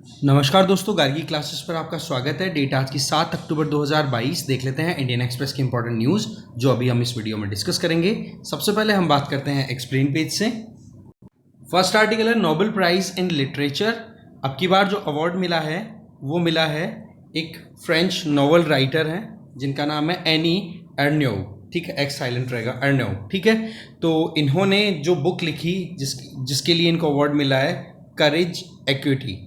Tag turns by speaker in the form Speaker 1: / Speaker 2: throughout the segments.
Speaker 1: नमस्कार दोस्तों, गार्गी क्लासेस पर आपका स्वागत है। डेट आज की 7 अक्टूबर 2022। देख लेते हैं इंडियन एक्सप्रेस की इंपॉर्टेंट न्यूज़ जो अभी हम इस वीडियो में डिस्कस करेंगे। सबसे पहले हम बात करते हैं एक्सप्लेन पेज से। फर्स्ट आर्टिकल है नोबेल प्राइज इन लिटरेचर। अब की बार जो अवार्ड मिला है वो मिला है एक फ्रेंच नॉवल राइटर हैं जिनका नाम है एनी अर्न्यो। ठीक है, एक्स साइलेंट रहेगा, अर्न्यो। ठीक है, तो इन्होंने जो बुक लिखी जिसके लिए इनको अवार्ड मिला है, करेज एक्विटी।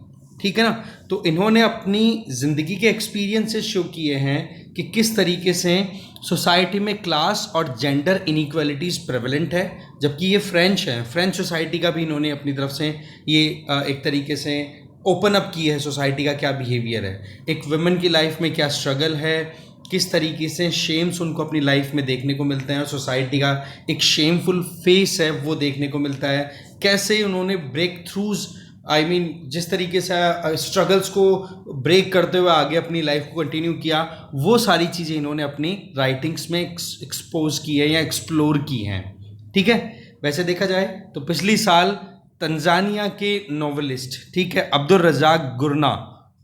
Speaker 1: ठीक है ना। तो इन्होंने अपनी ज़िंदगी के एक्सपीरियंसेस शो किए हैं कि किस तरीके से सोसाइटी में क्लास और जेंडर इनइक्वालिटीज़ प्रेवलेंट है। जबकि ये फ्रेंच है, फ्रेंच सोसाइटी का भी इन्होंने अपनी तरफ से ये एक तरीके से ओपन अप की है सोसाइटी का क्या बिहेवियर है, एक वुमेन की लाइफ में क्या स्ट्रगल है, किस तरीके से शेम्स उनको अपनी लाइफ में देखने को मिलते हैं और सोसाइटी का एक शेमफुल फेस है वो देखने को मिलता है। कैसे उन्होंने ब्रेक थ्रूज जिस तरीके से स्ट्रगल्स को ब्रेक करते हुए आगे अपनी लाइफ को कंटिन्यू किया, वो सारी चीज़ें इन्होंने अपनी राइटिंग्स में एक्सपोज की है या एक्सप्लोर की हैं। ठीक है, वैसे देखा जाए तो पिछली साल तंजानिया के नॉवलिस्ट, ठीक है, अब्दुल रज़ाक गुरना,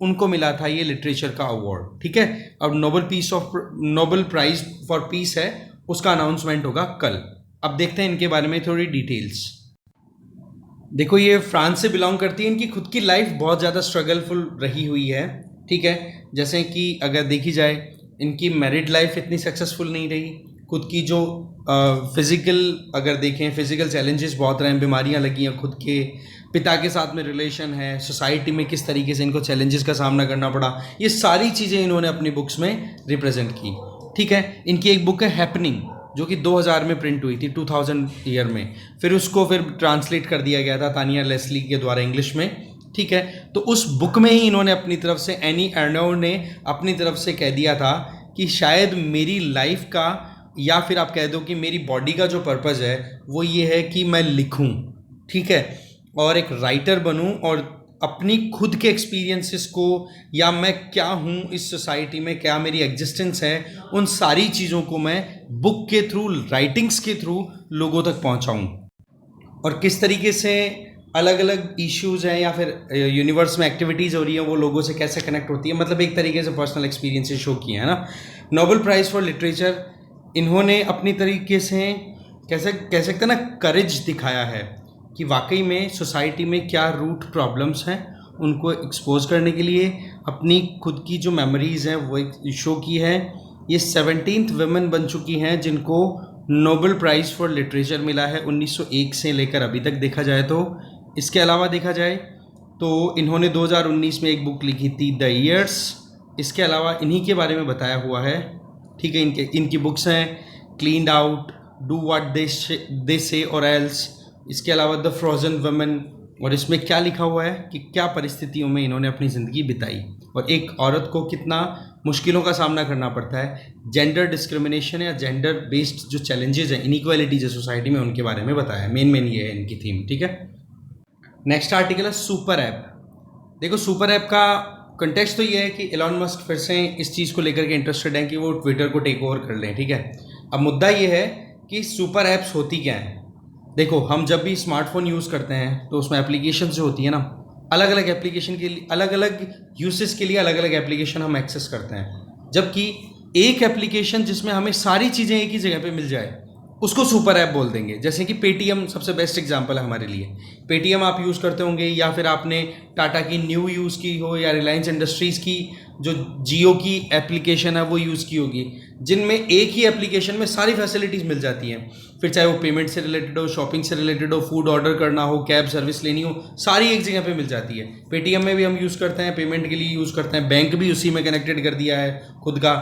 Speaker 1: उनको मिला था ये लिटरेचर का अवार्ड। ठीक है, अब नोबेल प्राइज फॉर पीस है, उसका अनाउंसमेंट होगा कल। अब देखते हैं इनके बारे में थोड़ी डिटेल्स। देखो, ये फ्रांस से बिलोंग करती है। इनकी खुद की लाइफ बहुत ज़्यादा स्ट्रगलफुल रही हुई है। ठीक है, जैसे कि अगर देखी जाए इनकी मैरिड लाइफ इतनी सक्सेसफुल नहीं रही। खुद की जो फिज़िकल अगर देखें, फिज़िकल चैलेंजेस बहुत रहे हैं, बीमारियां लगी हैं, खुद के पिता के साथ में रिलेशन है, सोसाइटी में किस तरीके से इनको चैलेंजेस का सामना करना पड़ा, ये सारी चीज़ें इन्होंने अपनी बुक्स में रिप्रेजेंट की। ठीक है, इनकी एक बुक है हैपनिंग जो कि 2000 में प्रिंट हुई थी, 2000 ईयर में। फिर उसको ट्रांसलेट कर दिया गया था तानिया लेस्ली के द्वारा इंग्लिश में। ठीक है, तो उस बुक में ही इन्होंने अपनी तरफ से, एनी अर्नो ने अपनी तरफ से कह दिया था कि शायद मेरी लाइफ का, या फिर आप कह दो कि मेरी बॉडी का जो पर्पज़ है वो ये है कि मैं लिखूं, ठीक है, और एक राइटर बनूं और अपनी खुद के एक्सपीरियंसेस को, या मैं क्या हूँ इस सोसाइटी में, क्या मेरी एग्जिस्टेंस है, उन सारी चीज़ों को मैं बुक के थ्रू, राइटिंग्स के थ्रू लोगों तक पहुँचाऊँ। और किस तरीके से अलग अलग इश्यूज़ हैं या फिर यूनिवर्स में एक्टिविटीज़ हो रही हैं वो लोगों से कैसे कनेक्ट होती है, मतलब एक तरीके से पर्सनल एक्सपीरियंसेस शो किए हैं ना। नोबेल प्राइज़ फॉर लिटरेचर इन्होंने अपनी तरीके से कैसे कह सकते हैं ना, करेज दिखाया है कि वाकई में सोसाइटी में क्या रूट प्रॉब्लम्स हैं, उनको एक्सपोज करने के लिए अपनी खुद की जो मेमोरीज़ हैं वो एक शो की है। ये 17th वुमेन बन चुकी हैं जिनको नोबेल प्राइज़ फॉर लिटरेचर मिला है 1901 से लेकर अभी तक देखा जाए तो। इसके अलावा देखा जाए तो इन्होंने 2019 में एक बुक लिखी थी, द ईयर्स। इसके अलावा इन्हीं के बारे में बताया हुआ है। ठीक है, इनकी बुक्स हैं cleaned out, do what they से और एल्स। इसके अलावा द फ्रोजन वुमेन, और इसमें क्या लिखा हुआ है कि क्या परिस्थितियों में इन्होंने अपनी ज़िंदगी बिताई और एक औरत को कितना मुश्किलों का सामना करना पड़ता है, जेंडर डिस्क्रिमिनेशन या जेंडर बेस्ड जो चैलेंजेस हैं, इनइक्वालिटीज है सोसाइटी में, उनके बारे में बताया है। मेन ये है इनकी थीम। ठीक है, नेक्स्ट आर्टिकल है सुपर ऐप। देखो, सुपर ऐप का कंटेक्स्ट तो ये है कि एलॉन मस्क फिर से इस चीज़ को लेकर के इंटरेस्टेड हैं कि वो ट्विटर को टेक ओवर कर लें। ठीक है, अब मुद्दा ये है कि सुपर ऐप्स होती क्या हैं। देखो, हम जब भी स्मार्टफोन यूज़ करते हैं तो उसमें एप्लीकेशन जो होती है ना, अलग अलग एप्लीकेशन के लिए, अलग अलग यूसेस के लिए अलग अलग एप्लीकेशन हम एक्सेस करते हैं। जबकि एक एप्लीकेशन जिसमें हमें सारी चीज़ें एक ही जगह पे मिल जाए उसको सुपर ऐप बोल देंगे। जैसे कि पेटीएम सबसे बेस्ट एग्जांपल है हमारे लिए। पेटीएम आप यूज़ करते होंगे, या फिर आपने टाटा की न्यू यूज़ की हो, या रिलायंस इंडस्ट्रीज़ की जो जियो की एप्लीकेशन है वो यूज़ की होगी, जिनमें एक ही एप्लीकेशन में सारी फैसिलिटीज़ मिल जाती हैं। फिर चाहे वो पेमेंट से रिलेटेड हो, शॉपिंग से रिलेटेड हो, फूड ऑर्डर करना हो, कैब सर्विस लेनी हो, सारी एक जगह पे मिल जाती है। पेटीएम में भी हम यूज़ करते हैं, पेमेंट के लिए यूज़ करते हैं, बैंक भी उसी में कनेक्टेड कर दिया है खुद का,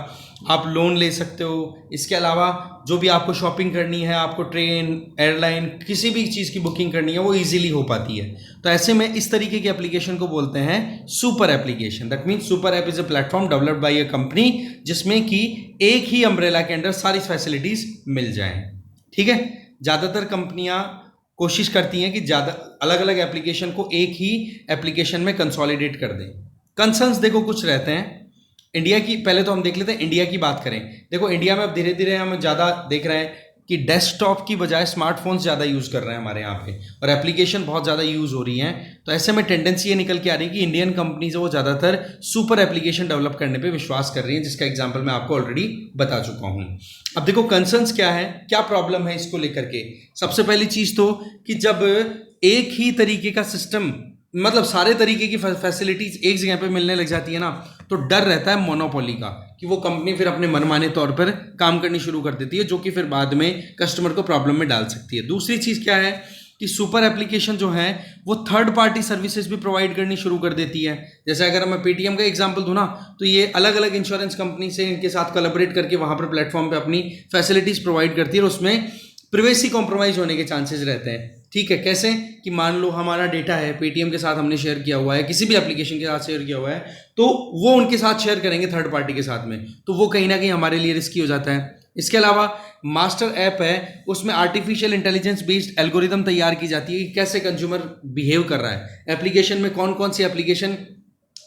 Speaker 1: आप लोन ले सकते हो। इसके अलावा जो भी आपको शॉपिंग करनी है, आपको ट्रेन, एयरलाइन, किसी भी चीज़ की बुकिंग करनी है, वो ईजिली हो पाती है। तो ऐसे में इस तरीके की एप्लीकेशन को बोलते हैं super application. That means super app is a platform developed by a company जिसमें कि एक ही अम्ब्रेला के अंडर सारी फैसिलिटीज़ मिल जाएं। ठीक है, ज़्यादातर कंपनियां कोशिश करती हैं कि ज़्यादा अलग अलग एप्लीकेशन को एक ही एप्लीकेशन में कंसोलिडेट कर दें। कंसर्न्स देखो कुछ रहते हैं। इंडिया की पहले तो हम देख लेते हैं, इंडिया की बात करें। देखो, इंडिया में अब धीरे धीरे हम ज़्यादा देख रहे हैं कि डेस्कटॉप की बजाय स्मार्टफोन्स ज़्यादा यूज़ कर रहे हैं हमारे यहाँ पे, और एप्लीकेशन बहुत ज़्यादा यूज़ हो रही हैं। तो ऐसे में टेंडेंसी ये निकल के आ रही है कि इंडियन कंपनीज वो ज़्यादातर सुपर एप्लीकेशन डेवलप करने पे विश्वास कर रही हैं, जिसका एग्जांपल मैं आपको ऑलरेडी बता चुका हूँ। अब देखो कंसर्न्स क्या है, क्या प्रॉब्लम है इसको लेकर के। सबसे पहली चीज़ तो कि जब एक ही तरीके का सिस्टम, मतलब सारे तरीके की फैसिलिटीज एक जगह पे मिलने लग जाती है ना, तो डर रहता है मोनोपोली का कि वो कंपनी फिर अपने मनमाने तौर पर काम करनी शुरू कर देती है, जो कि फिर बाद में कस्टमर को प्रॉब्लम में डाल सकती है। दूसरी चीज़ क्या है कि सुपर एप्लीकेशन जो है वो थर्ड पार्टी सर्विसेज भी प्रोवाइड करनी शुरू कर देती है। जैसे अगर मैं पेटीएम का एग्जांपल दूं ना, तो ये अलग अलग इंश्योरेंस कंपनी से इनके साथ कोलैबोरेट करके वहां पर प्लेटफॉर्म पे अपनी फैसिलिटीज प्रोवाइड करती है, और उसमें प्रिवेसी कॉम्प्रोमाइज होने के चांसेस रहते हैं। ठीक है, कैसे कि मान लो हमारा डेटा है पेटीएम के साथ हमने शेयर किया हुआ है, किसी भी एप्लीकेशन के साथ शेयर किया हुआ है, तो वो उनके साथ शेयर करेंगे थर्ड पार्टी के साथ में, तो वो कहीं ना कहीं हमारे लिए रिस्की हो जाता है। इसके अलावा मास्टर ऐप है, उसमें आर्टिफिशियल इंटेलिजेंस बेस्ड एल्गोरिदम तैयार की जाती है कि कैसे कंज्यूमर बिहेव कर रहा है, एप्लीकेशन में कौन कौन सी एप्लीकेशन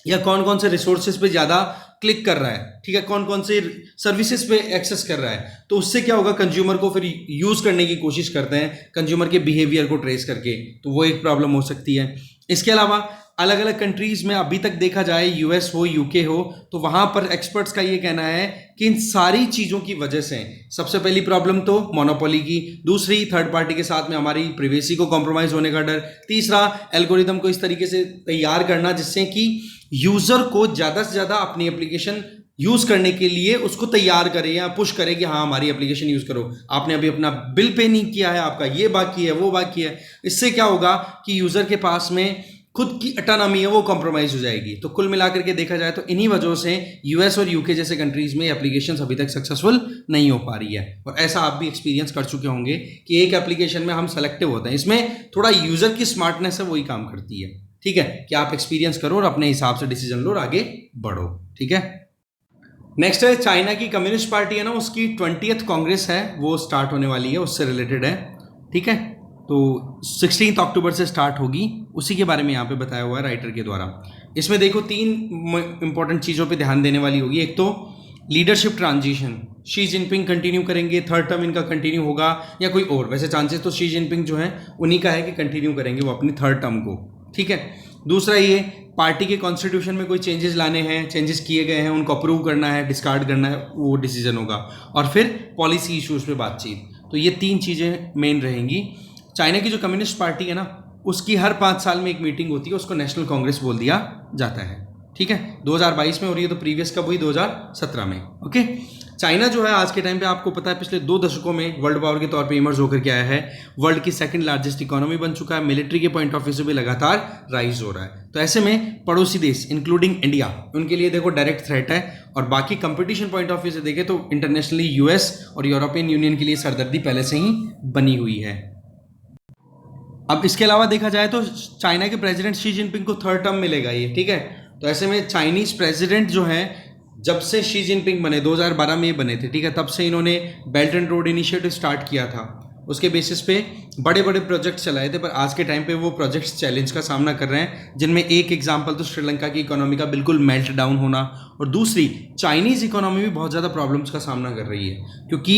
Speaker 1: या कौन कौन से रिसोर्सेज पे ज़्यादा क्लिक कर रहा है, ठीक है, कौन कौन से सर्विसेज पे एक्सेस कर रहा है। तो उससे क्या होगा, कंज्यूमर को फिर यूज़ करने की कोशिश करते हैं कंज्यूमर के बिहेवियर को ट्रेस करके, तो वो एक प्रॉब्लम हो सकती है। इसके अलावा अलग अलग कंट्रीज में अभी तक देखा जाए, यूएस हो यूके हो, तो वहाँ पर एक्सपर्ट्स का ये कहना है कि इन सारी चीज़ों की वजह से सबसे पहली प्रॉब्लम तो मोनोपोली की, दूसरी थर्ड पार्टी के साथ में हमारी प्रिवेसी को कॉम्प्रोमाइज़ होने का डर, तीसरा एल्गोरिदम को इस तरीके से तैयार करना जिससे कि यूज़र को ज़्यादा से ज़्यादा अपनी एप्लीकेशन यूज़ करने के लिए उसको तैयार करे या पुश करे कि हाँ हमारी एप्लीकेशन यूज़ करो। आपने अभी अपना बिल पे नहीं किया है, आपका ये बाकी है वो बाकी है। इससे क्या होगा कि यूज़र के पास में खुद की ऑटोनॉमी है वो कॉम्प्रोमाइज हो जाएगी। तो कुल मिलाकर के देखा जाए तो इन्हीं वजहों से यूएस और यूके जैसे कंट्रीज में एप्लीकेशंस अभी तक सक्सेसफुल नहीं हो पा रही है। और ऐसा आप भी एक्सपीरियंस कर चुके होंगे कि एक एप्लीकेशन में हम सेलेक्टिव होते हैं, इसमें थोड़ा यूज़र की स्मार्टनेस है वही काम करती है। ठीक है, कि आप एक्सपीरियंस करो और अपने हिसाब से डिसीजन लो और आगे बढ़ो। ठीक है, नेक्स्ट है चाइना की कम्युनिस्ट पार्टी है ना, उसकी 20th कांग्रेस है वो स्टार्ट होने वाली है, उससे रिलेटेड है। ठीक है, तो 16 अक्टूबर से स्टार्ट होगी, उसी के बारे में यहाँ पे बताया हुआ है राइटर के द्वारा। इसमें देखो 3 इंपॉर्टेंट चीज़ों पे ध्यान देने वाली होगी। एक तो leadership transition, Xi Jinping continue करेंगे, थर्ड टर्म इनका कंटिन्यू होगा या कोई और, वैसे चांसेस तो शी जिनपिंग जो है उन्हीं का है कि कंटिन्यू करेंगे वो अपनी थर्ड टर्म को। ठीक है, दूसरा ये पार्टी के कॉन्स्टिट्यूशन में कोई चेंजेस लाने हैं, चेंजेस किए गए हैं उनको अप्रूव करना है, डिस्कार्ड करना है, वो डिसीजन होगा। और फिर पॉलिसी इश्यूज़ पे बातचीत। तो ये 3 चीज़ें मेन रहेंगी। चाइना की जो कम्युनिस्ट पार्टी है ना, उसकी हर 5 साल में एक मीटिंग होती है, उसको नेशनल कांग्रेस बोल दिया जाता है। ठीक है, 2022 में हो रही है, तो प्रीवियस कब हुई, 2017 में। ओके, चाइना जो है आज के टाइम पे आपको पता है पिछले 2 दशकों में वर्ल्ड पावर के तौर पे इमर्ज होकर के आया है, वर्ल्ड की सेकंड लार्जेस्ट इकोनॉमी बन चुका है, मिलिट्री के पॉइंट ऑफ व्यू से भी लगातार राइज हो रहा है। तो ऐसे में पड़ोसी देश इंक्लूडिंग इंडिया, उनके लिए देखो डायरेक्ट थ्रेट है, और बाकी कंपटीशन पॉइंट ऑफ व्यू से देखें तो इंटरनेशनली यूएस और यूरोपियन यूनियन के लिए सरदर्दी पहले से ही बनी हुई है। अब इसके अलावा देखा जाए तो चाइना के प्रेसिडेंट शी जिनपिंग को थर्ड टर्म मिलेगा ये। ठीक है, तो ऐसे में चाइनीज प्रेसिडेंट जो है, जब से शी जिनपिंग बने 2012 में ये बने थे, ठीक है, तब से इन्होंने belt and road initiative start किया था, उसके बेसिस पे बड़े बड़े प्रोजेक्ट्स चलाए थे। पर आज के टाइम पे वो प्रोजेक्ट्स चैलेंज का सामना कर रहे हैं, जिनमें एक एग्जांपल तो श्रीलंका की इकोनॉमी का बिल्कुल मेल्ट डाउन होना, और दूसरी चाइनीज इकोनॉमी भी बहुत ज़्यादा प्रॉब्लम्स का सामना कर रही है, क्योंकि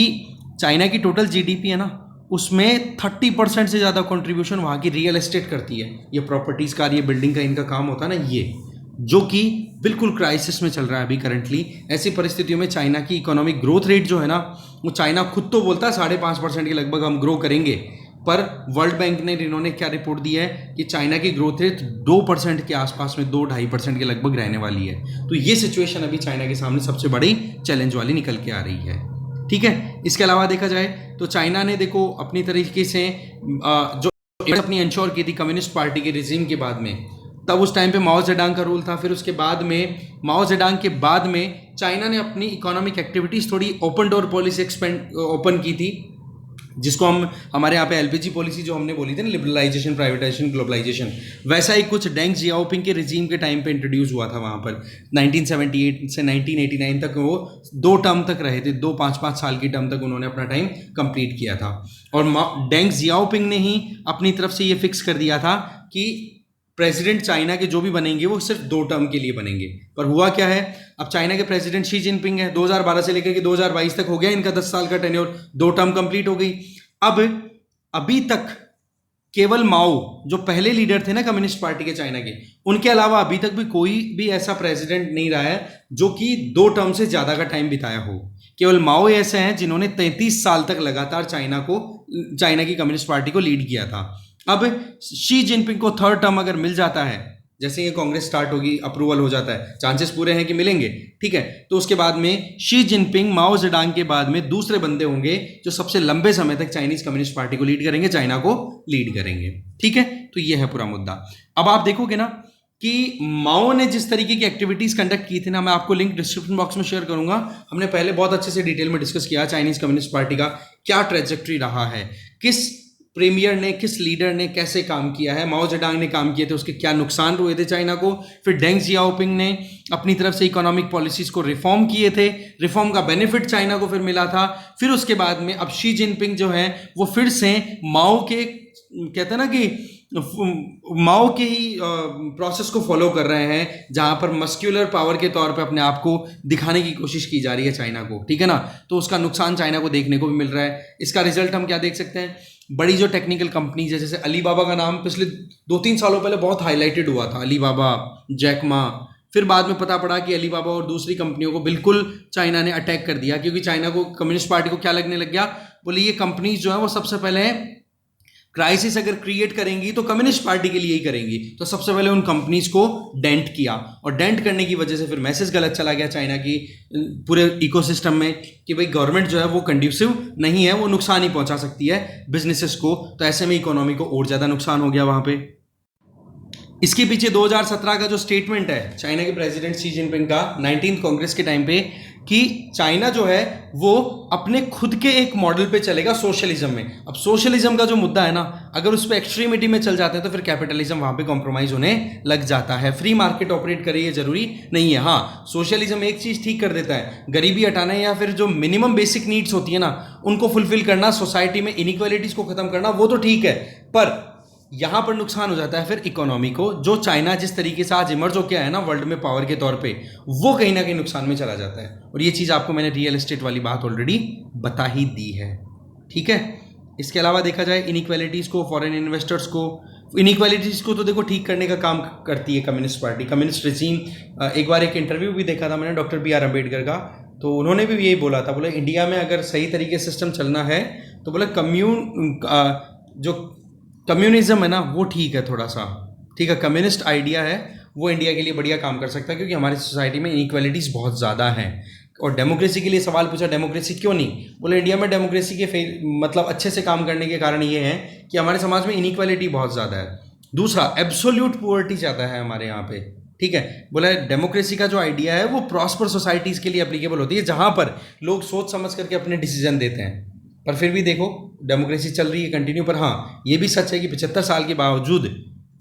Speaker 1: चाइना की टोटल जीडीपी है ना, उसमें 30% से ज़्यादा कंट्रीब्यूशन वहाँ की रियल एस्टेट करती है। ये प्रॉपर्टीज़ का, ये बिल्डिंग का इनका काम होता है ना, ये जो कि बिल्कुल क्राइसिस में चल रहा है अभी करंटली। ऐसी परिस्थितियों में चाइना की इकोनॉमिक ग्रोथ रेट जो है ना, वो चाइना खुद तो बोलता है 5.5% के लगभग हम ग्रो करेंगे, पर वर्ल्ड बैंक ने इन्होंने क्या रिपोर्ट दी है कि चाइना की ग्रोथ रेट 2% के आसपास में, 2-2.5% के लगभग रहने वाली है। तो ये सिचुएशन अभी चाइना के सामने सबसे बड़ी चैलेंज वाली निकल के आ रही है। ठीक है, इसके अलावा देखा जाए तो चाइना ने देखो अपनी तरीके से जो अपनी इंश्योर की थी कम्युनिस्ट पार्टी के रिजीम के बाद में, तब उस टाइम पे माओ जेडांग का रूल था। फिर उसके बाद में माओ जेडांग के बाद में चाइना ने अपनी इकोनॉमिक एक्टिविटीज़ थोड़ी ओपन डोर पॉलिसी ओपन की थी, जिसको हम हमारे यहाँ पे एलपीजी पॉलिसी जो हमने बोली थी ना, लिबरलाइजेशन, प्राइवेटाइजेशन, ग्लोबलाइजेशन, वैसा ही कुछ डेंग जियाओपिंग के रिजीम के टाइम पे इंट्रोड्यूस हुआ था वहाँ पर। 1978 से 1989 तक वो 2 टर्म तक रहे थे, 2 5-5 साल की टर्म तक उन्होंने अपना टाइम कंप्लीट किया था। और डेंग जियाओपिंग ने ही अपनी तरफ से ये फिक्स कर दिया था कि प्रेसिडेंट चाइना के जो भी बनेंगे वो सिर्फ 2 टर्म के लिए बनेंगे। पर हुआ क्या है, अब चाइना के प्रेसिडेंट शी जिनपिंग है, 2012 से लेकर के 2022 तक हो गया इनका 10 साल का टेन्योर, 2 टर्म कंप्लीट हो गई। अब अभी तक केवल माओ जो पहले लीडर थे ना कम्युनिस्ट पार्टी के चाइना के, उनके अलावा अभी तक भी कोई भी ऐसा प्रेसिडेंट नहीं रहा है जो कि 2 टर्म से ज्यादा का टाइम बिताया हो। केवल माओ ऐसे हैं जिन्होंने 33 साल तक लगातार चाइना की कम्युनिस्ट पार्टी को लीड किया था। अब शी जिनपिंग को 3rd टर्म अगर मिल जाता है, जैसे ये कांग्रेस स्टार्ट होगी, अप्रूवल हो जाता है, चांसेस पूरे हैं कि मिलेंगे, ठीक है, तो उसके बाद में शी जिनपिंग माओ जेडांग के बाद में दूसरे बंदे होंगे जो सबसे लंबे समय तक चाइनीज कम्युनिस्ट पार्टी को लीड करेंगे, चाइना को लीड करेंगे, ठीक है। तो ये है पूरा मुद्दा। अब आप देखोगे ना कि माओ ने जिस तरीके की एक्टिविटीज कंडक्ट की थी ना, मैं आपको लिंक डिस्क्रिप्शन बॉक्स में शेयर करूंगा, हमने पहले बहुत अच्छे से डिटेल में डिस्कस किया चाइनीज कम्युनिस्ट पार्टी का क्या ट्रेजेक्ट्री रहा है, किस प्रीमियर ने, किस लीडर ने कैसे काम किया है, माओ जेडांग ने काम किए थे, उसके क्या नुकसान हुए थे चाइना को, फिर डेंग जियाओपिंग ने अपनी तरफ से इकोनॉमिक पॉलिसीज को रिफॉर्म किए थे, रिफॉर्म का बेनिफिट चाइना को फिर मिला था। फिर उसके बाद में अब शी जिनपिंग जो है वो फिर से माओ के, कहते हैं ना कि माओ के ही प्रोसेस को फॉलो कर रहे हैं, जहां पर मस्क्यूलर पावर के तौर पे अपने आप को दिखाने की कोशिश की जा रही है चाइना को, ठीक है ना। तो उसका नुकसान चाइना को देखने को भी मिल रहा है। इसका रिजल्ट हम क्या देख सकते हैं, बड़ी जो टेक्निकल कंपनीज है, जैसे अलीबाबा का नाम पिछले 2-3 सालों पहले बहुत हाईलाइटेड हुआ था, अलीबाबा, जैकमा, फिर बाद में पता पड़ा कि अलीबाबा और दूसरी कंपनियों को बिल्कुल चाइना ने अटैक कर दिया, क्योंकि चाइना को, कम्युनिस्ट पार्टी को क्या लगने लग गया, बोले ये कंपनीज जो है वो सबसे पहले क्राइसिस अगर क्रिएट करेंगी तो कम्युनिस्ट पार्टी के लिए ही करेंगी, तो सबसे पहले उन कंपनीज को डेंट किया, और डेंट करने की वजह से फिर मैसेज गलत चला गया चाइना की पूरे इकोसिस्टम में कि भाई गवर्नमेंट जो है वो कंड्यूसिव नहीं है, वो नुकसान ही पहुंचा सकती है बिजनेसेस को। तो ऐसे में इकोनॉमी को और ज्यादा नुकसान हो गया वहां पे। इसके पीछे 2017 का जो स्टेटमेंट है चाइना के प्रेसिडेंट शी जिनपिंग का 19th कांग्रेस के टाइम पे, कि चाइना जो है वो अपने खुद के एक मॉडल पे चलेगा सोशलिज्म में। अब सोशलिज्म का जो मुद्दा है ना, अगर उस पर एक्सट्रीमिटी में चल जाते हैं तो फिर कैपिटलिज्म वहां पे कॉम्प्रोमाइज होने लग जाता है। फ्री मार्केट ऑपरेट करे ये जरूरी नहीं है। हाँ, सोशलिज्म एक चीज ठीक कर देता है, गरीबी हटाना या फिर जो मिनिमम बेसिक नीड्स होती है ना उनको फुलफिल करना, सोसाइटी में इनइक्वालिटीज को खत्म करना, वो तो ठीक है, पर यहां पर नुकसान हो जाता है फिर इकोनॉमी को। जो चाइना जिस तरीके से आज इमर्ज होकर आया ना वर्ल्ड में पावर के तौर पे, वो कहीं ना कहीं नुकसान में चला जाता है। और ये चीज आपको मैंने रियल एस्टेट वाली बात ऑलरेडी बता ही दी है, ठीक है। इसके अलावा देखा जाए इनइक्वालिटीज को, फॉरेन इन्वेस्टर्स को, इनइक्वालिटीज को तो देखो ठीक करने का काम करती है कम्युनिस्ट पार्टी, कम्युनिस्ट रेजिम। एक बार एक इंटरव्यू भी देखा था मैंने डॉक्टर बी आर अम्बेडकर का, तो उन्होंने भी यही बोला था, बोले इंडिया में अगर सही तरीके से सिस्टम चलना है तो बोले जो कम्युनिज्म है ना वो ठीक है, थोड़ा सा ठीक है, कम्युनिस्ट आइडिया है वो इंडिया के लिए बढ़िया काम कर सकता है, क्योंकि हमारी सोसाइटी में इनइक्वालिटीज़ बहुत ज़्यादा हैं। और डेमोक्रेसी के लिए सवाल पूछा, डेमोक्रेसी क्यों नहीं, बोले इंडिया में डेमोक्रेसी के मतलब अच्छे से काम करने के कारण ये है कि हमारे समाज में इनइक्वालिटी बहुत ज़्यादा है। दूसरा, एब्सोल्यूट पुअर्टी ज़्यादा है हमारे यहाँ पे, ठीक है। बोला डेमोक्रेसी का जो आइडिया है वो प्रॉस्पर सोसाइटीज़ के लिए एप्लीकेबल होती है, जहाँ पर लोग सोच समझ करके अपने डिसीजन देते हैं। पर फिर भी देखो डेमोक्रेसी चल रही है कंटिन्यू। पर हाँ, ये भी सच है कि 75 साल के बावजूद,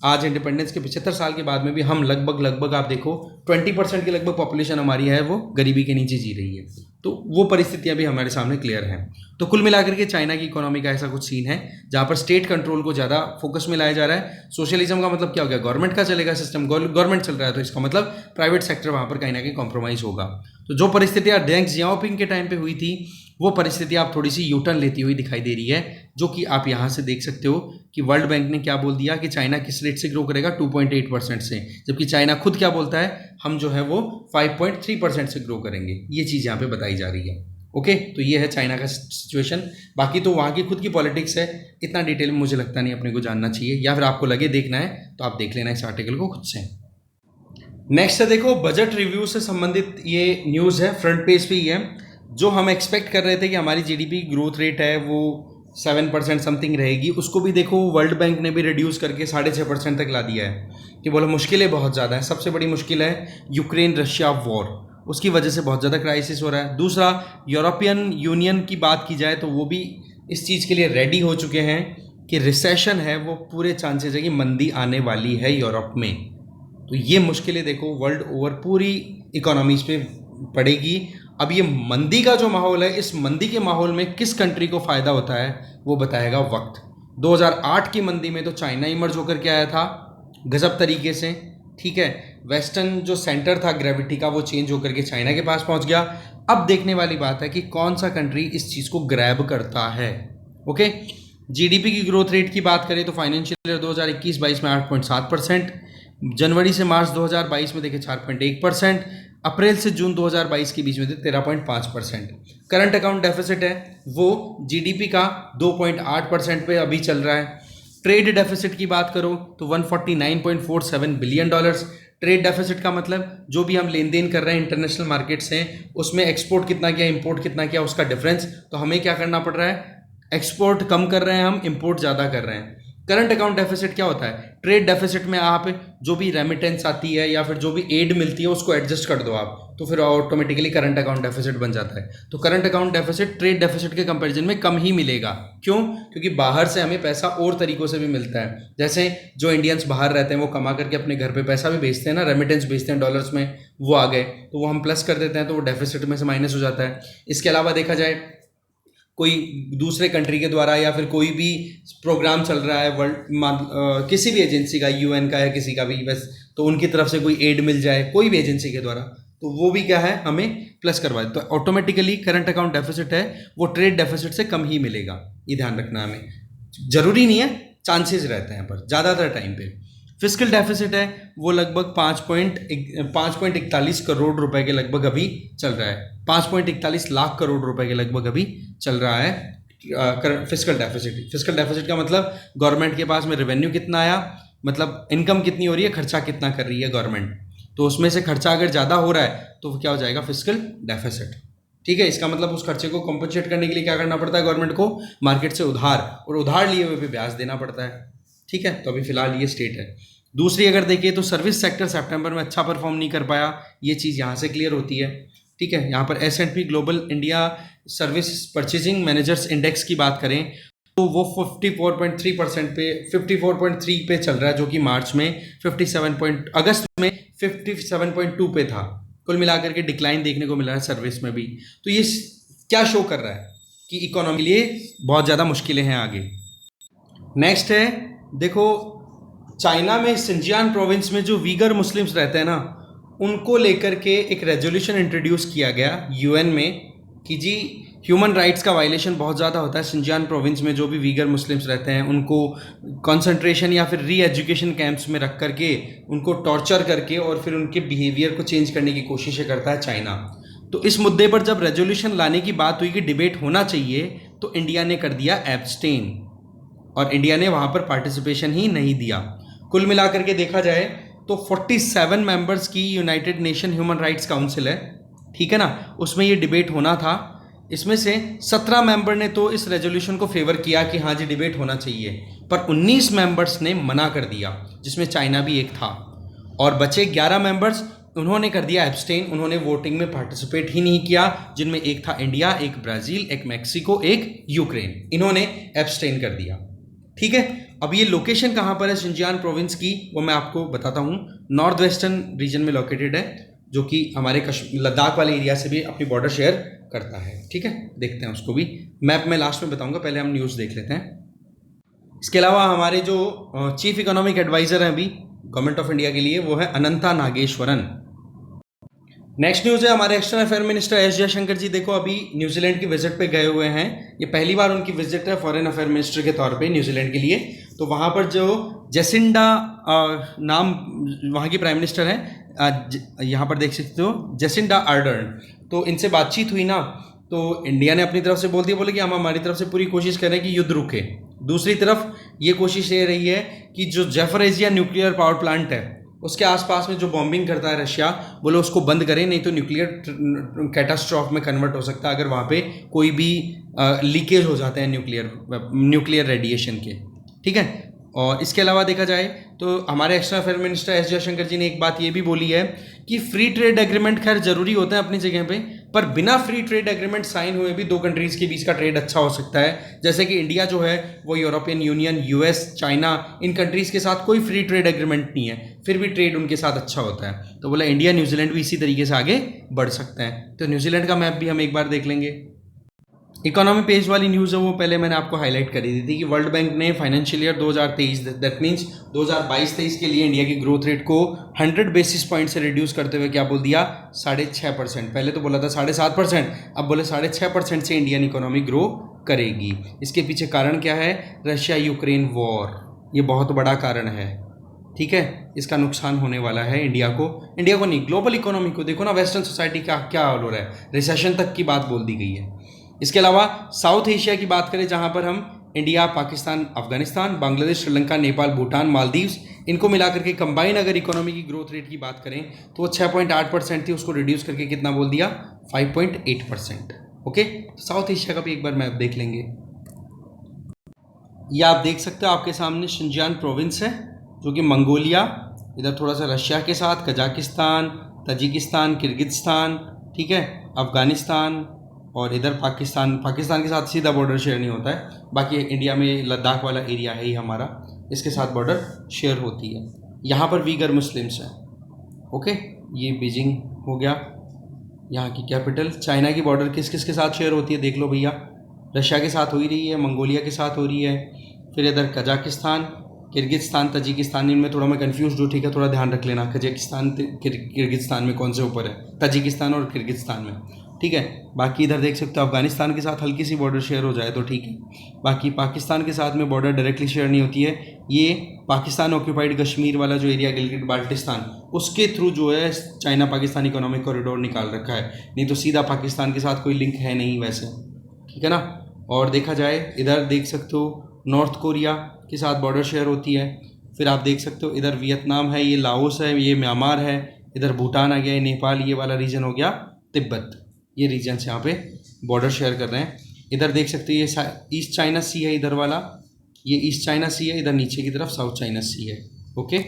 Speaker 1: आज इंडिपेंडेंस के 75 साल के बाद में भी हम लगभग आप देखो 20% के लगभग पॉपुलेशन हमारी है वो गरीबी के नीचे जी रही है। तो वो परिस्थितियां भी हमारे सामने क्लियर हैं। तो कुल मिलाकर के चाइना की इकोनॉमी का ऐसा कुछ सीन है जहाँ पर स्टेट कंट्रोल को ज़्यादा फोकस में लाया जा रहा है। सोशलिज्म का मतलब क्या हो गया, गवर्नमेंट का चलेगा सिस्टम, गवर्नमेंट चल रहा है तो इसका मतलब प्राइवेट सेक्टर वहाँ पर कहीं ना कहीं कॉम्प्रोमाइज़ होगा। तो जो परिस्थितियाँ डेंग जियाओपिंग के टाइम पे हुई थी वो परिस्थिति आप थोड़ी सी यूटर्न लेती हुई दिखाई दे रही है, जो कि आप यहाँ से देख सकते हो कि वर्ल्ड बैंक ने क्या बोल दिया कि चाइना किस रेट से ग्रो करेगा, 2.8% से, जबकि चाइना खुद क्या बोलता है, हम जो है वो 5.3% से ग्रो करेंगे। ये चीज़ यहाँ पे बताई जा रही है। ओके, तो ये है चाइना का सिचुएशन। बाकी तो वहाँ की खुद की पॉलिटिक्स है, इतना डिटेल में मुझे लगता नहीं अपने को जानना चाहिए, या फिर आपको लगे देखना है तो आप देख लेना इस आर्टिकल को खुद से। नेक्स्ट है देखो, बजट रिव्यू से संबंधित ये न्यूज़ है, फ्रंट पेज पे ही है। जो हम एक्सपेक्ट कर रहे थे कि हमारी जीडीपी ग्रोथ रेट है वो 7% समथिंग रहेगी, उसको भी देखो वर्ल्ड बैंक ने भी रिड्यूस करके 6.5% तक ला दिया है कि बोला मुश्किलें बहुत ज़्यादा है। सबसे बड़ी मुश्किल है यूक्रेन रशिया वॉर, उसकी वजह से बहुत ज़्यादा क्राइसिस हो रहा है। दूसरा, यूरोपियन यूनियन की बात की जाए तो वो भी इस चीज़ के लिए रेडी हो चुके हैं कि रिसेशन है वो पूरे चांसेस है कि मंदी आने वाली है यूरोप में। तो ये मुश्किलें देखो वर्ल्ड ओवर पूरी इकोनॉमीज पे पड़ेगी। अब ये मंदी का जो माहौल है, इस मंदी के माहौल में किस कंट्री को फ़ायदा होता है वो बताएगा वक्त। 2008 की मंदी में तो चाइना इमर्ज होकर के आया था, गजब तरीके से, ठीक है। वेस्टर्न जो सेंटर था ग्रेविटी का वो चेंज होकर के चाइना के पास पहुंच गया। अब देखने वाली बात है कि कौन सा कंट्री इस चीज़ को ग्रैब करता है। ओके, जीडीपी की ग्रोथ रेट की बात करें तो फाइनेंशियल ईयर 2021-22 में 8.7%, जनवरी से मार्च 2022 में देखें 4.1%, अप्रैल से जून 2022 के बीच में थे 13.5%। करंट अकाउंट डेफिसिट है वो जीडीपी का 2.8% पे अभी चल रहा है। ट्रेड डेफिसिट की बात करो तो 149.47 बिलियन डॉलर्स। ट्रेड डेफिसिट का मतलब जो भी हम लेन देन कर रहे हैं इंटरनेशनल मार्केट से, उसमें एक्सपोर्ट कितना किया, इंपोर्ट कितना किया, उसका डिफरेंस। तो हमें क्या करना पड़ रहा है, एक्सपोर्ट कम कर रहे हैं हम, इंपोर्ट ज़्यादा कर रहे हैं। करंट अकाउंट डेफिसिट क्या होता है, ट्रेड डेफिसिट में आप जो भी रेमिटेंस आती है या फिर जो भी एड मिलती है उसको एडजस्ट कर दो आप, तो फिर ऑटोमेटिकली करंट अकाउंट डेफिसिट बन जाता है। तो current account deficit trade deficit के कंपैरिजन में कम ही मिलेगा। क्यों? क्योंकि बाहर से हमें पैसा और तरीकों से भी मिलता है। जैसे जो इंडियंस बाहर रहते हैं वो कमा करके अपने घर पे पैसा भी भेजते हैं ना, रेमिटेंस भेजते हैं डॉलर्स में, वो आ गए तो वो हम प्लस कर देते हैं तो वो डेफिसिट में से माइनस हो जाता है। इसके अलावा देखा जाए कोई दूसरे कंट्री के द्वारा या फिर कोई भी प्रोग्राम चल रहा है वर्ल्ड किसी भी एजेंसी का, यूएन का या किसी का भी, बस तो उनकी तरफ से कोई एड मिल जाए कोई भी एजेंसी के द्वारा, तो वो भी क्या है हमें प्लस करवा दे, तो ऑटोमेटिकली करंट अकाउंट डेफिसिट है वो ट्रेड डेफिसिट से कम ही मिलेगा। ये ध्यान रखना हमें, जरूरी नहीं है, चांसेस रहते हैं पर ज़्यादातर टाइम पे। फिस्कल डेफिसिट है वो लगभग 5.41 करोड़ रुपए के लगभग अभी चल रहा है। 5.41 लाख करोड़ रुपए के लगभग अभी चल रहा है फिस्कल डेफिसिट। फिस्कल डेफिसिट का मतलब गवर्नमेंट के पास में रेवेन्यू कितना आया, मतलब इनकम कितनी हो रही है, खर्चा कितना कर रही है गवर्नमेंट, तो उसमें से खर्चा अगर ज़्यादा हो रहा है तो क्या हो जाएगा, फिस्कल डेफिसिट। ठीक है, इसका मतलब उस खर्चे को कॉम्पनसेट करने के लिए क्या करना पड़ता है गवर्नमेंट को, मार्केट से उधार, और उधार लिए हुए पे ब्याज देना पड़ता है। ठीक है, तो अभी फिलहाल ये स्टेट है। दूसरी अगर देखिए तो सर्विस सेक्टर सितंबर में अच्छा परफॉर्म नहीं कर पाया, ये चीज़ यहाँ से क्लियर होती है। ठीक है, यहाँ पर S&P global India service purchasing managers index की बात करें तो वो 54.3% पे 54.3 पे चल रहा है, जो कि मार्च में अगस्त में 57.2 पे था। कुल मिलाकर के डिक्लाइन देखने को मिला है सर्विस में भी। तो ये क्या शो कर रहा है कि इकोनॉमी के लिए बहुत ज़्यादा मुश्किलें हैं आगे। नेक्स्ट है, देखो चाइना में सिंजियान प्रोविंस में जो वीगर मुस्लिम्स रहते हैं ना, उनको लेकर के एक रेजोल्यूशन इंट्रोड्यूस किया गया यूएन में कि जी ह्यूमन राइट्स का वायलेशन बहुत ज़्यादा होता है सिंजियान प्रोविंस में। जो भी वीगर मुस्लिम्स रहते हैं उनको कंसंट्रेशन या फिर री एजुकेशन कैंप्स में रख करके उनको टॉर्चर करके और फिर उनके बिहेवियर को चेंज करने की कोशिशें करता है चाइना। तो इस मुद्दे पर जब रेजोल्यूशन लाने की बात हुई कि डिबेट होना चाहिए, तो इंडिया ने कर दिया एब्सटेन, और इंडिया ने वहाँ पर पार्टिसिपेशन ही नहीं दिया। कुल मिलाकर के देखा जाए तो 47 मेंबर्स की United nation human rights council है, ठीक है ना, उसमें ये डिबेट होना था। इसमें से 17 मेंबर ने तो इस रेजोल्यूशन को फेवर किया कि हाँ जी डिबेट होना चाहिए, पर 19 मेंबर्स ने मना कर दिया, जिसमें चाइना भी एक था, और बचे 11 मेंबर्स उन्होंने कर दिया एब्सटेन, उन्होंने वोटिंग में पार्टिसिपेट ही नहीं किया, जिनमें एक था इंडिया, एक ब्राज़ील, एक मैक्सिको, एक यूक्रेन, इन्होंने एब्सटेन कर दिया। ठीक है, अब ये लोकेशन कहाँ पर है सिंजियान प्रोविंस की, वो मैं आपको बताता हूँ। नॉर्थ वेस्टर्न रीजन में लोकेटेड है, जो कि हमारे लद्दाख वाले एरिया से भी अपनी बॉर्डर शेयर करता है। ठीक है, देखते हैं उसको भी, मैप में लास्ट में बताऊंगा, पहले हम न्यूज़ देख लेते हैं। इसके अलावा हमारे जो चीफ इकोनॉमिक एडवाइज़र हैं अभी गवर्नमेंट ऑफ इंडिया के लिए, वो है अनंता नागेश्वरन। नेक्स्ट न्यूज़ है, हमारे external affair minister S Jaishankar ji देखो अभी न्यूजीलैंड की विजिट पे गए हुए हैं। ये पहली बार उनकी विजिट है फॉरेन अफेयर मिनिस्टर के तौर पे न्यूजीलैंड के लिए। तो वहाँ पर जो जेसिंडा नाम वहाँ की प्राइम मिनिस्टर हैं, यहाँ पर देख सकते हो जेसिंडा आर्डर्न, तो इनसे बातचीत हुई ना, तो इंडिया ने अपनी तरफ से बोल दिया, बोले कि हम हमारी तरफ से पूरी कोशिश करें कि युद्ध रुके। दूसरी तरफ ये कोशिश ये रही है कि जो ज़ैपोरिज़िया न्यूक्लियर पावर प्लांट है उसके आसपास में जो बॉम्बिंग करता है रशिया, बोले उसको बंद करें, नहीं तो न्यूक्लियर कैटास्ट्रॉफ में कन्वर्ट हो सकता है अगर वहाँ पे कोई भी लीकेज हो जाते हैं न्यूक्लियर रेडिएशन के। ठीक है, और इसके अलावा देखा जाए तो हमारे external affair minister S Jaishankar ji ने एक बात ये भी बोली है कि फ्री ट्रेड एग्रीमेंट खैर ज़रूरी होते हैं अपनी जगह पे, पर बिना फ्री ट्रेड एग्रीमेंट साइन हुए भी दो कंट्रीज़ के बीच का ट्रेड अच्छा हो सकता है। जैसे कि इंडिया जो है वो यूरोपियन यूनियन, यूएस, चाइना, इन कंट्रीज़ के साथ कोई फ्री ट्रेड एग्रीमेंट नहीं है, फिर भी ट्रेड उनके साथ अच्छा होता है। तो बोला इंडिया न्यूजीलैंड भी इसी तरीके से आगे बढ़ सकते हैं। तो न्यूजीलैंड का मैप भी हम एक बार देख लेंगे। इकोनॉमी पेज वाली न्यूज़ है वो पहले मैंने आपको हाईलाइट करी दी थी कि वर्ल्ड बैंक ने फाइनेंशियल ईयर 2023 दैट मीन्स 2022-23 के लिए इंडिया की ग्रोथ रेट को 100 बेसिस पॉइंट से रिड्यूस करते हुए क्या बोल दिया, 6.5%। पहले तो बोला था 7.5%, अब बोले 6.5% से इंडियन इकोनॉमी ग्रो करेगी। इसके पीछे कारण क्या है, रशिया यूक्रेन वॉर, ये बहुत बड़ा कारण है। ठीक है, इसका नुकसान होने वाला है इंडिया को नहीं, ग्लोबल इकोनॉमी को। देखो ना वेस्टर्न सोसाइटी का क्या हाल हो रहा है, रिसेशन तक की बात बोल दी गई है। इसके अलावा साउथ एशिया की बात करें, जहां पर हम इंडिया, पाकिस्तान, अफगानिस्तान, बांग्लादेश, श्रीलंका, नेपाल, भूटान, मालदीव्स, इनको मिला करके कंबाइन अगर इकोनॉमी की ग्रोथ रेट की बात करें तो वो 6.8% थी, उसको रिड्यूस करके कितना बोल दिया, 5.8%। ओके, साउथ एशिया का भी एक बार मैप देख लेंगे। ये आप देख सकते हो आपके सामने शिनजियांग प्रोविंस है जो कि मंगोलिया, इधर थोड़ा सा रशिया के साथ, कजाकिस्तान, तजिकिस्तान, किर्गिस्तान, ठीक है, अफगानिस्तान, और इधर पाकिस्तान के साथ सीधा बॉर्डर शेयर नहीं होता है। बाकी इंडिया में लद्दाख वाला एरिया है ही हमारा, इसके साथ बॉर्डर शेयर होती है। यहाँ पर वीगर मुस्लिम्स हैं। ओके, ये बीजिंग हो गया, यहाँ की कैपिटल। चाइना की बॉर्डर किस किस के साथ शेयर होती है देख लो भैया, रशिया के साथ हो ही रही है, मंगोलिया के साथ हो रही है, फिर इधर कजाकिस्तान, किर्गिस्तान, तजिकिस्तान, इनमें थोड़ा मैं कंफ्यूज हूँ, ठीक है, थोड़ा ध्यान रख लेना। कजाकिस्तान किर्गिस्तान में कौन से ऊपर है, तजिकिस्तान और किर्गिस्तान में, ठीक है। बाकी इधर देख सकते हो अफगानिस्तान के साथ हल्की सी बॉर्डर शेयर हो जाए तो ठीक है। बाकी पाकिस्तान के साथ में बॉर्डर डायरेक्टली शेयर नहीं होती है। ये पाकिस्तान ऑक्यूपाइड कश्मीर वाला जो एरिया, गिलगिट बाल्टिस्तान, उसके थ्रू जो है चाइना पाकिस्तान इकोनॉमिक कॉरिडोर निकाल रखा है, नहीं तो सीधा पाकिस्तान के साथ कोई लिंक है नहीं वैसे, ठीक है ना। और देखा जाए इधर देख सकते हो नॉर्थ कोरिया के साथ बॉर्डर शेयर होती है। फिर आप देख सकते हो इधर वियतनाम है, ये लाओस है, ये म्यांमार है, इधर भूटान आ गया, ये नेपाल, ये वाला रीजन हो गया तिब्बत, ये रीजन्स यहाँ पे बॉर्डर शेयर कर रहे हैं। इधर देख सकते हो ये ईस्ट चाइना सी है, इधर वाला ये ईस्ट चाइना सी है, इधर नीचे की तरफ साउथ चाइना सी है। ओके,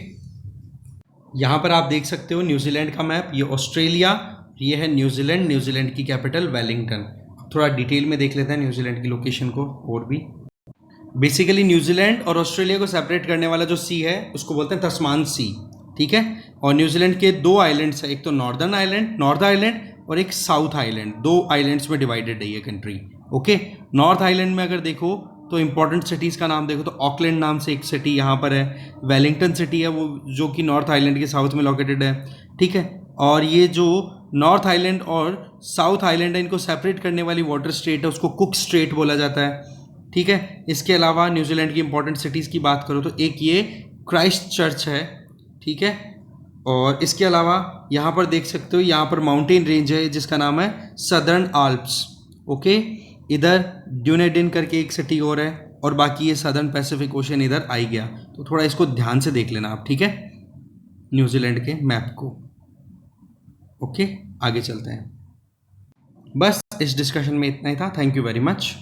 Speaker 1: यहाँ पर आप देख सकते हो न्यूजीलैंड का मैप, ये ऑस्ट्रेलिया, ये है न्यूजीलैंड, न्यूजीलैंड की कैपिटल वेलिंगटन। थोड़ा डिटेल में देख लेते हैं न्यूजीलैंड की लोकेशन को और भी। बेसिकली न्यूजीलैंड और ऑस्ट्रेलिया को सेपरेट करने वाला जो सी है उसको बोलते हैं तस्मान सी, ठीक है। और न्यूजीलैंड के दो आइलैंड्स है, एक तो नॉर्थ आइलैंड और एक साउथ आइलैंड, दो आइलैंड्स में डिवाइडेड है ये कंट्री। ओके, नॉर्थ आइलैंड में अगर देखो तो इंपॉर्टेंट सिटीज़ का नाम देखो तो ऑकलैंड नाम से एक सिटी यहाँ पर है, वेलिंगटन सिटी है वो जो कि नॉर्थ आइलैंड के साउथ में लोकेटेड है, ठीक है। और ये जो नॉर्थ आइलैंड और साउथ आइलैंड है इनको सेपरेट करने वाली वाटर स्ट्रेट है उसको कुक स्ट्रेट बोला जाता है, ठीक है। इसके अलावा न्यूजीलैंड की इंपॉर्टेंट सिटीज़ की बात करो तो एक ये क्राइस्ट चर्च है, ठीक है। और इसके अलावा यहाँ पर देख सकते हो यहाँ पर माउंटेन रेंज है जिसका नाम है सदर्न आल्प्स। ओके, इधर ड्यूनेडिन करके एक सिटी और है, और बाकी ये सदर्न पैसिफिक ओशन इधर आई गया। तो थोड़ा इसको ध्यान से देख लेना आप, ठीक है, न्यूजीलैंड के मैप को। ओके, आगे चलते हैं। बस इस डिस्कशन में इतना ही था। Thank you very much.